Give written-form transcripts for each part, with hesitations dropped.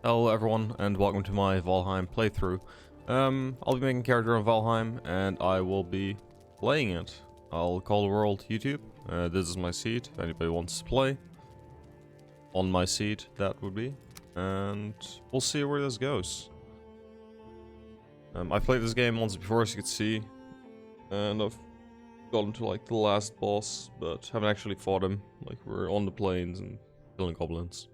Hello everyone and welcome to my Valheim playthrough. I'll be making a character on Valheim and I will be playing it. I'll call the world YouTube. This is my seed, if anybody wants to play. On my seed, that would be. And we'll see where this goes. I played this game once before, as you can see. And I've gotten to like the last boss, but haven't actually fought him. Like, we're on the plains and killing goblins.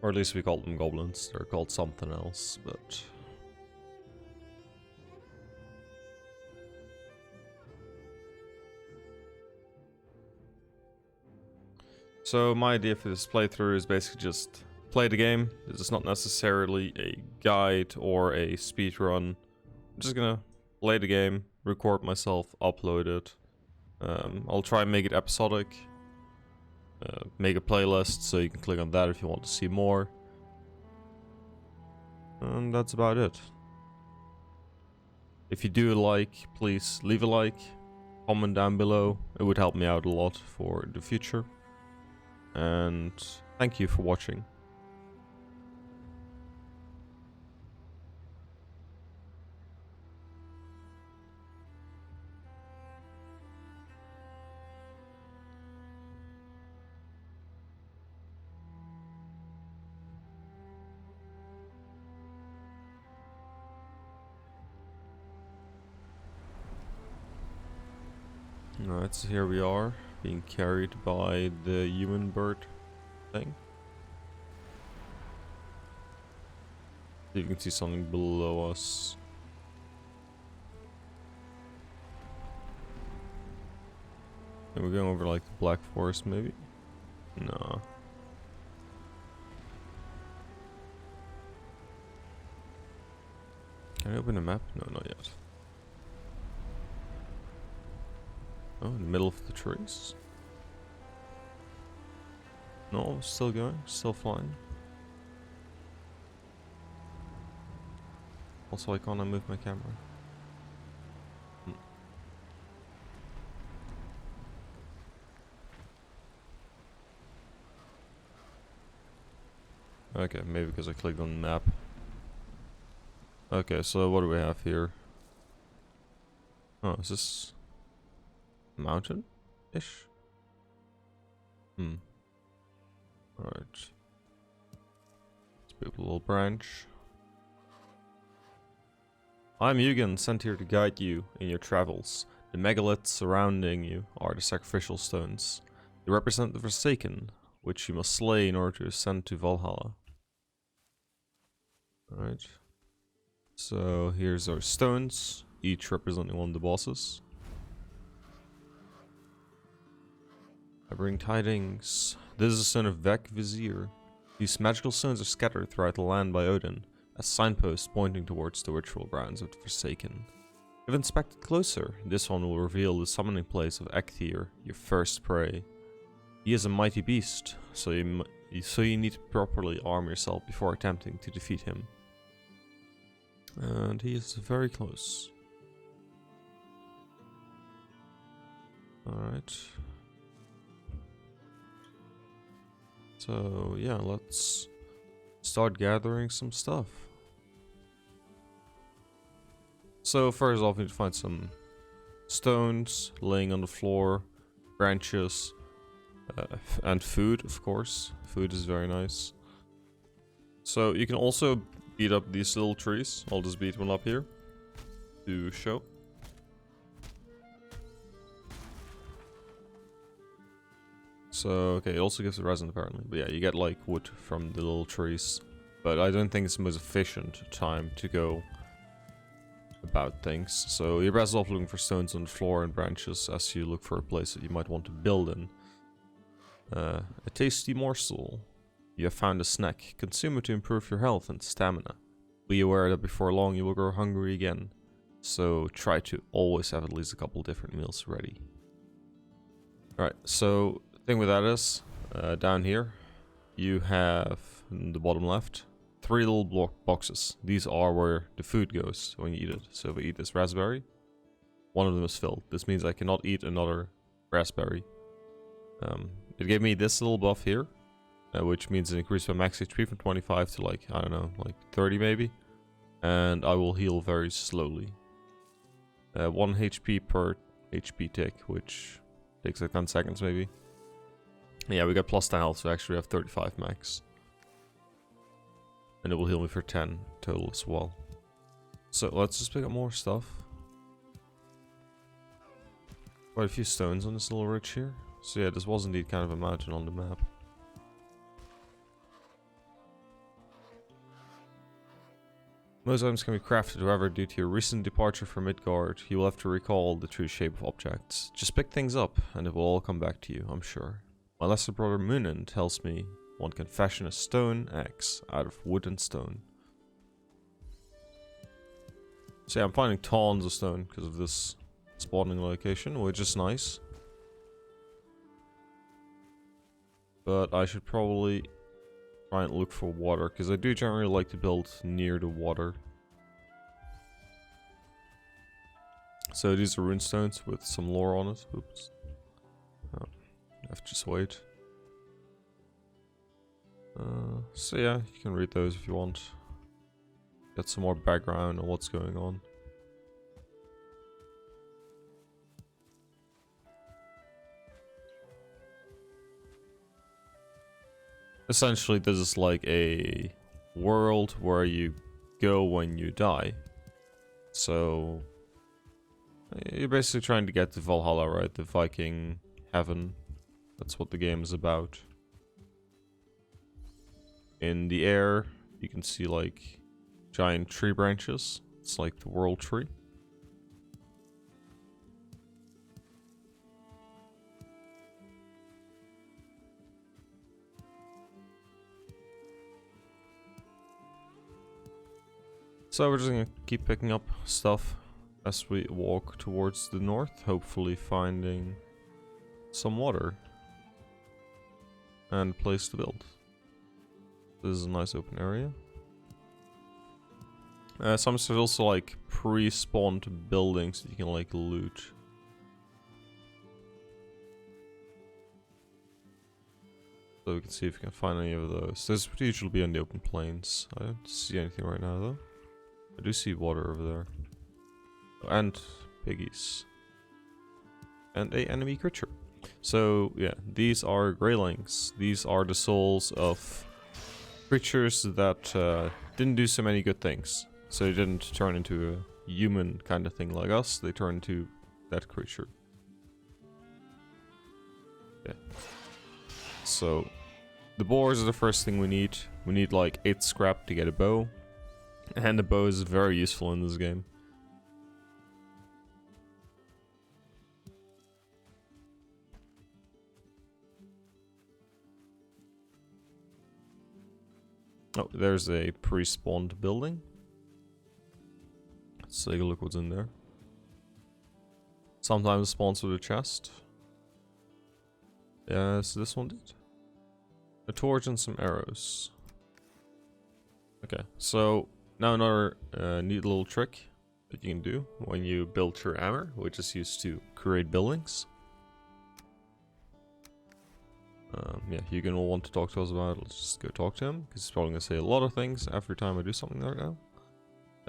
Or at least we call them goblins. They're called something else, but... So my idea for this playthrough is basically just play the game. This is not necessarily a guide or a speedrun. I'm just gonna play the game, record myself, upload it. I'll try and make it episodic. Make a playlist so you can click on that if you want to see more. And that's about it. If you do like, please leave a like, comment down below. It would help me out a lot for the future. And thank you for watching. Alright, so here we are, being carried by the human bird thing. You can see something below us. And we're going over like the Black Forest, maybe? No. Can I open a map? No, not yet. Oh, in the middle of the trees. No, still going, still flying. Also, why can't I move my camera? Okay, maybe because I clicked on the map. Okay, so what do we have here? Oh, is this mountain-ish? Alright. Let's build a little branch. I'm Yugen, sent here to guide you in your travels. The megaliths surrounding you are the sacrificial stones. They represent the Forsaken, which you must slay in order to ascend to Valhalla. Alright. So here's our stones, each representing one of the bosses. I bring tidings. This is the son of Vek Vizier. These magical stones are scattered throughout the land by Odin, as signposts pointing towards the ritual grounds of the Forsaken. If inspected closer, this one will reveal the summoning place of Ekthir, your first prey. He is a mighty beast, so you need to properly arm yourself before attempting to defeat him. And he is very close. Alright. So yeah, let's start gathering some stuff. So first off, we need to find some stones laying on the floor, branches, and food, of course. Food is very nice. So you can also beat up these little trees. I'll just beat one up here to show. So, okay, it also gives a resin apparently. But yeah, you get like wood from the little trees. But I don't think it's the most efficient time to go about things. So you're best off looking for stones on the floor and branches as you look for a place that you might want to build in. A tasty morsel. You have found a snack. Consume it to improve your health and stamina. Be aware that before long you will grow hungry again. So try to always have at least a couple different meals ready. Alright, so thing with that is, down here, you have, in the bottom left, 3 little boxes. These are where the food goes when you eat it. So if I eat this raspberry, one of them is filled. This means I cannot eat another raspberry. It gave me this little buff here, which means an increase my max HP from 25 to like, I don't know, like 30 maybe. And I will heal very slowly. 1 HP per HP tick, which takes like 10 seconds maybe. Yeah, we got plus 10 health, so actually we have 35 max. And it will heal me for 10 total as well. So let's just pick up more stuff. Quite a few stones on this little ridge here. So yeah, this was indeed kind of a mountain on the map. Most items can be crafted, however, due to your recent departure from Midgard, you will have to recall the true shape of objects. Just pick things up, and it will all come back to you, I'm sure. My lesser brother Munin tells me one can fashion a stone axe out of wood and stone. So yeah, I'm finding tons of stone because of this spawning location, which is nice. But I should probably try and look for water, because I do generally like to build near the water. So these are runestones with some lore on it. Oops. Oh, I have to just wait. So yeah, you can read those if you want. Get some more background on what's going on. Essentially, this is like a world where you go when you die. So you're basically trying to get to Valhalla, right? The Viking heaven. That's what the game is about. In the air, you can see like giant tree branches. It's like the world tree. So we're just gonna keep picking up stuff as we walk towards the north, hopefully finding some water and a place to build. This is a nice open area. Some there's also like pre-spawned buildings that you can like loot. So we can see if we can find any of those. This would usually be on the open plains. I don't see anything right now though. I do see water over there. And piggies. And a enemy creature. So yeah, these are greylings. These are the souls of creatures that didn't do so many good things. So they didn't turn into a human kind of thing like us. They turned into that creature. Yeah. So the boars are the first thing we need. We need like 8 scrap to get a bow. And the bow is very useful in this game. Oh, there's a pre-spawned building. Let's take a look what's in there. Sometimes it spawns with a chest. Yes, this one did. A torch and some arrows. Okay, so now another neat little trick that you can do when you build your hammer, which is used to create buildings. Yeah, you're gonna want to talk to us about it. Let's just go talk to him, because he's probably gonna say a lot of things every time I do something right now.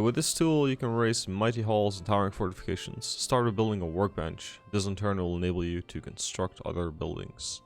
With this tool, you can raise mighty halls and towering fortifications. Start with building a workbench. This in turn will enable you to construct other buildings.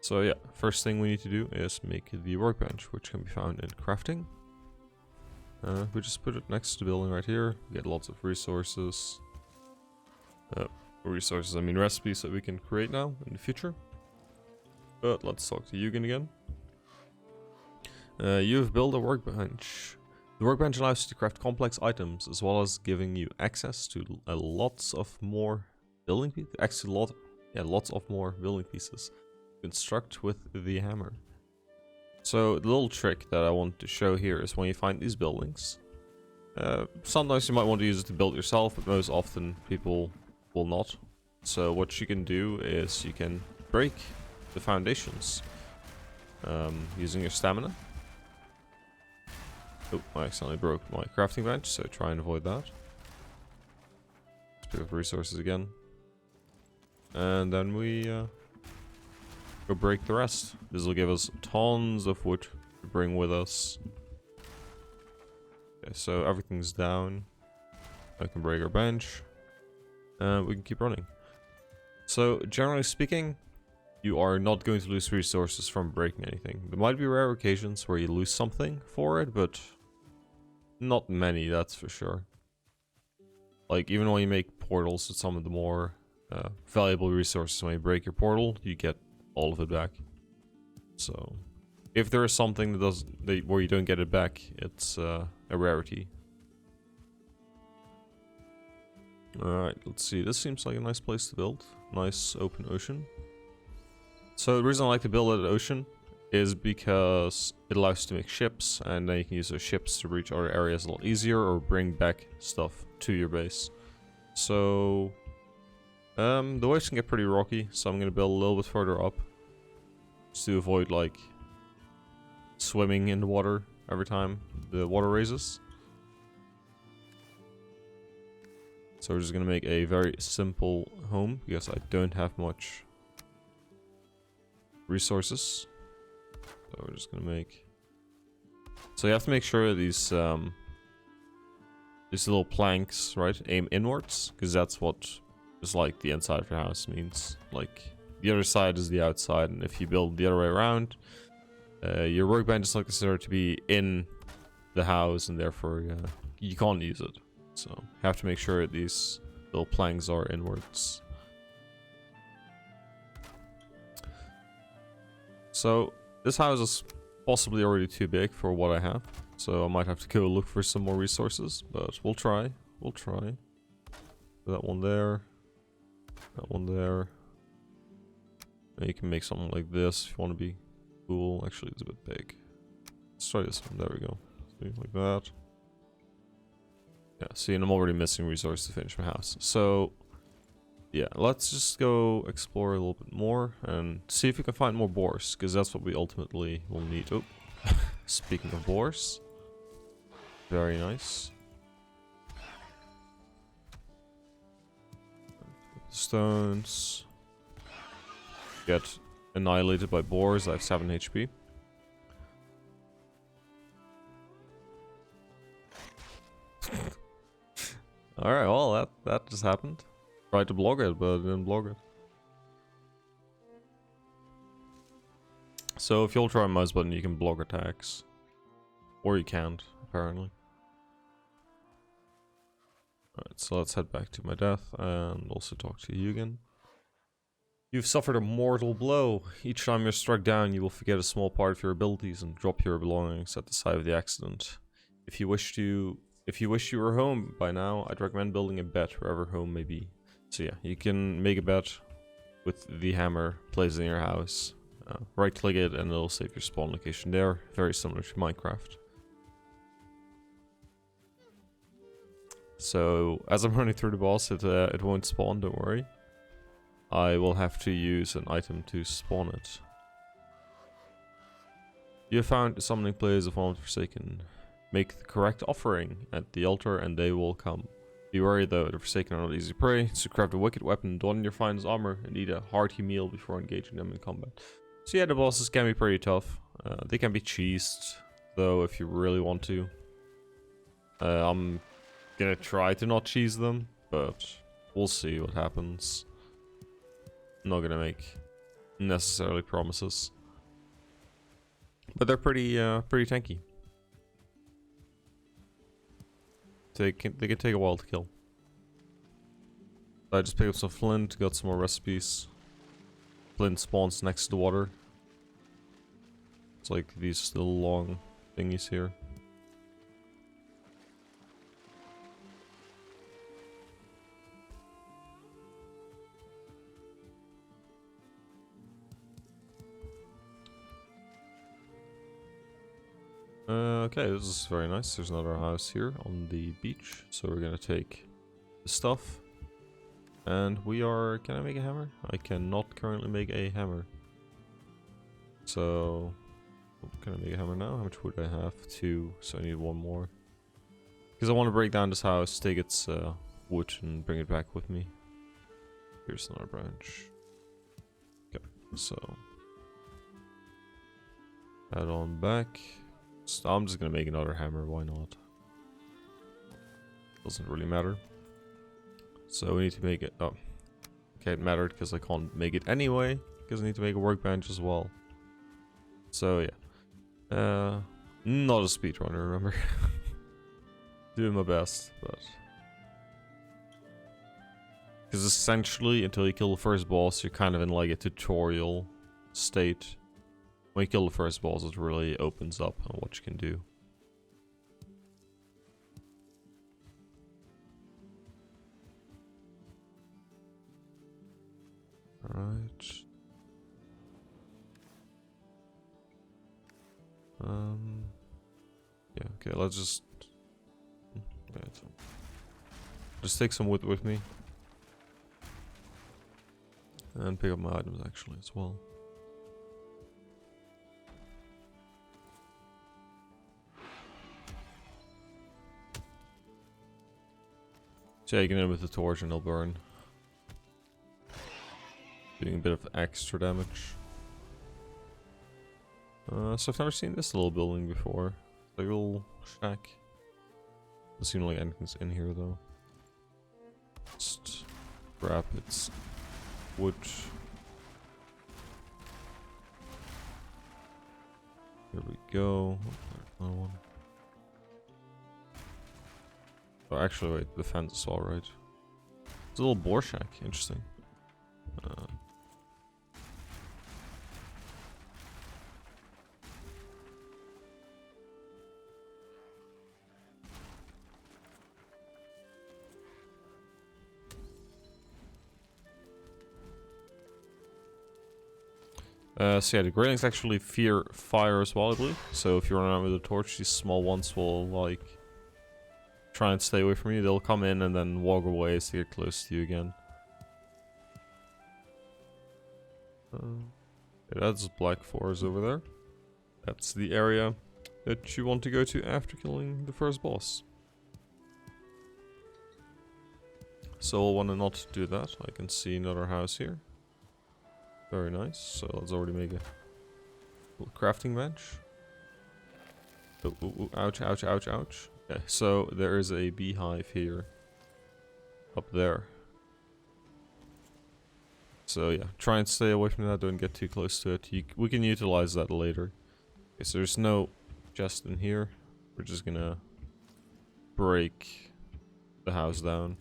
So yeah, first thing we need to do is make the workbench, which can be found in crafting. We just put it next to the building right here. Get lots of resources. Resources, I mean recipes that we can create now in the future. But let's talk to Yugen again. You have built a workbench. The workbench allows you to craft complex items, as well as giving you access to lots of more building pieces. Actually, lots of more building pieces. Construct with the hammer. So the little trick that I want to show here is when you find these buildings. Sometimes you might want to use it to build yourself, but most often people will not. So what you can do is you can break the foundations using your stamina. Oh, I accidentally broke my crafting bench, so try and avoid that. Let's pick up resources again. And then we go break the rest. This will give us tons of wood to bring with us. Okay, so everything's down. I can break our bench. And we can keep running. So, generally speaking, you are not going to lose resources from breaking anything. There might be rare occasions where you lose something for it, but not many, that's for sure. Like, even when you make portals, it's some of the more valuable resources. When you break your portal, you get all of it back. So, if there is something where you don't get it back, it's a rarity. Alright, let's see. This seems like a nice place to build. Nice open ocean. So the reason I like to build at the ocean is because it allows you to make ships, and then you can use those ships to reach other areas a lot easier or bring back stuff to your base. So the waves can get pretty rocky, so I'm going to build a little bit further up just to avoid like swimming in the water every time the water raises. So we're just going to make a very simple home because I don't have much resources. So we're just going to make... So you have to make sure these little planks, right, aim inwards, because that's what just like the inside of your house means. Like the other side is the outside, and if you build the other way around, your workbench is not considered to be in the house, and therefore you can't use it. So you have to make sure these little planks are inwards. So this house is possibly already too big for what I have. So I might have to go look for some more resources, but we'll try. We'll try. That one there. That one there. And you can make something like this if you want to be cool. Actually, it's a bit big. Let's try this one. There we go. Something like that. Yeah, see, and I'm already missing resources to finish my house. So, yeah, let's just go explore a little bit more and see if we can find more boars, because that's what we ultimately will need. Oh, speaking of boars, very nice. Stones. Get annihilated by boars. I have 7 HP. Alright, well, that just happened. Tried to block it, but didn't block it. So if you'll try a mouse button, you can block attacks. Or you can't, apparently. Alright, so let's head back to my death and also talk to you again. You've suffered a mortal blow. Each time you're struck down, you will forget a small part of your abilities and drop your belongings at the site of the accident. If you wish you were home by now, I'd recommend building a bed wherever home may be. So yeah, you can make a bed with the hammer placed in your house. Right click it and it'll save your spawn location there. Very similar to Minecraft. So as I'm running through the boss, it won't spawn, don't worry. I will have to use an item to spawn it. You have found the summoning place of one of the Forsaken. Make the correct offering at the altar and they will come. Be wary though, the Forsaken are not easy prey, so craft a wicked weapon, don your finest armor, and eat a hearty meal before engaging them in combat. So yeah, the bosses can be pretty tough. They can be cheesed, though, if you really want to. I'm gonna try to not cheese them, but we'll see what happens. I'm not gonna make necessarily promises. But they're pretty tanky. They can take a while to kill. I just picked up some flint, got some more recipes. Flint spawns next to the water. It's like these little long thingies here. Okay, this is very nice. There's another house here on the beach. So we're gonna take the stuff. And we are... Can I make a hammer? I cannot currently make a hammer. So... Can I make a hammer now? How much wood do I have? 2, so I need 1 more. Because I want to break down this house, take its wood and bring it back with me. Here's another branch. Okay, so... Add on back. So I'm just gonna make another hammer, why not? Doesn't really matter. So we need to make it. Oh, okay, it mattered because I can't make it anyway. Because I need to make a workbench as well. So yeah. Not a speedrunner, remember? Doing my best, but. Because essentially, until you kill the first boss, you're kind of in like a tutorial state. When you kill the first boss, it really opens up on what you can do. Alright. Yeah, okay, let's just... Just take some wood with me. And pick up my items actually as well. So yeah, you can hit with the torch and it'll burn. Doing a bit of extra damage. So I've never seen this little building before. Like a little shack. Doesn't seem like anything's in here though. Just grab its wood. Here we go. Another one. Oh, actually, wait. The fence is all right. It's a little boar shack. Interesting. So yeah, the Greylings actually fear fire as well, I believe. So if you run around with a torch, these small ones will like try and stay away from you. They'll come in and then walk away as they get close to you again. Yeah, that's Black Forest over there. That's the area that you want to go to after killing the first boss. So I'll want to not do that. I can see another house here. Very nice. So let's already make a little crafting bench. Oh, ooh, ooh, ouch, ouch, ouch, ouch. Okay, so there is a beehive here. Up there. So yeah, try and stay away from that, don't get too close to it. We can utilize that later. Okay, so there's no chest in here. We're just gonna break the house down.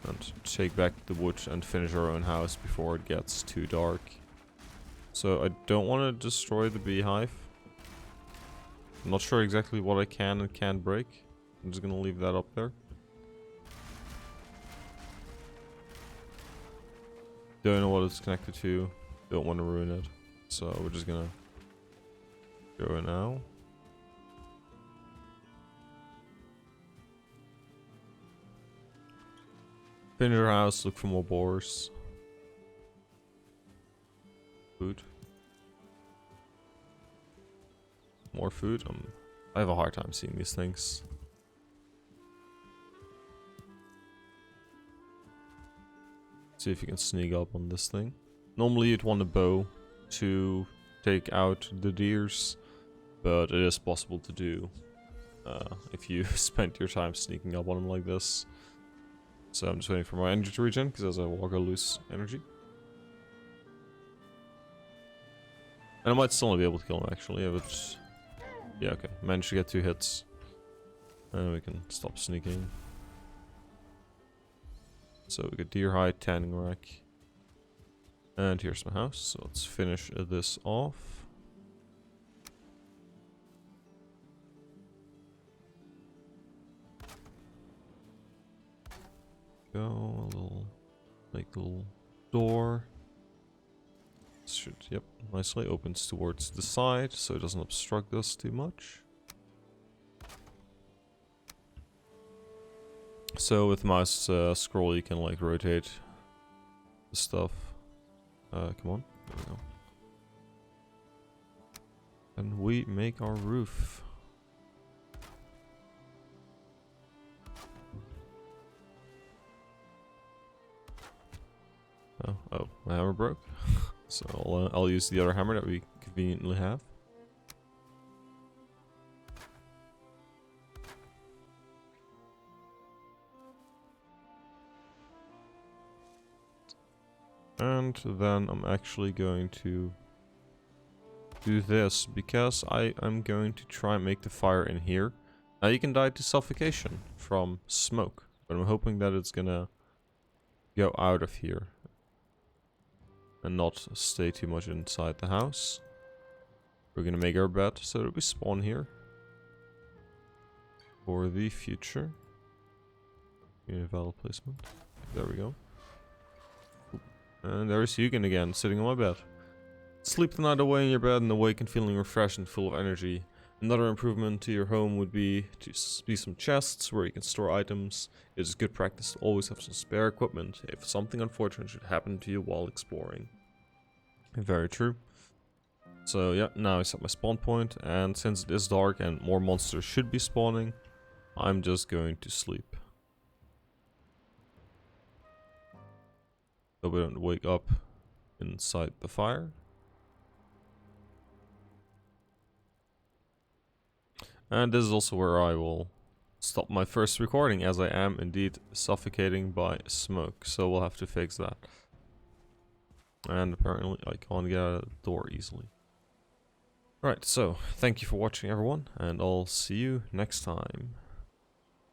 And take back the wood and finish our own house before it gets too dark. So I don't want to destroy the beehive. I'm not sure exactly what I can and can't break. I'm just gonna leave that up there. Don't know what it's connected to. Don't want to ruin it. So we're just gonna go now. Finish our house, look for more boars. Food. More food. I have a hard time seeing these things. See if you can sneak up on this thing. Normally you'd want a bow to take out the deers, but it is possible to do if you spend your time sneaking up on them like this. So I'm just waiting for my energy to regen, because as I walk I lose energy. And I might still not be able to kill him actually, but... Yeah, okay. Managed to get 2 hits. And we can stop sneaking. So we got deer hide, tanning rack. And here's my house, so let's finish this off. Go a little, make a little door. This should, yep, nicely opens towards the side, so it doesn't obstruct us too much. So with mouse scroll, you can like rotate the stuff. Come on, there we go. And we make our roof. Oh, my hammer broke. So I'll use the other hammer that we conveniently have. And then I'm actually going to do this because I'm going to try and make the fire in here. Now you can die to suffocation from smoke, but I'm hoping that it's gonna go out of here and not stay too much inside the house. We're gonna make our bed so that we spawn here for the future. Valid placement. There we go. And there's Hugin again, sitting on my bed. Sleep the night away in your bed and awaken feeling refreshed and full of energy. Another improvement to your home would be to be some chests where you can store items. It is good practice to always have some spare equipment if something unfortunate should happen to you while exploring. Very true. So yeah, now I set my spawn point, and since it is dark and more monsters should be spawning, I'm just going to sleep. So we don't wake up inside the fire. And this is also where I will stop my first recording, as I am indeed suffocating by smoke. So we'll have to fix that. And apparently I can't get out of the door easily. Right, so thank you for watching everyone, and I'll see you next time.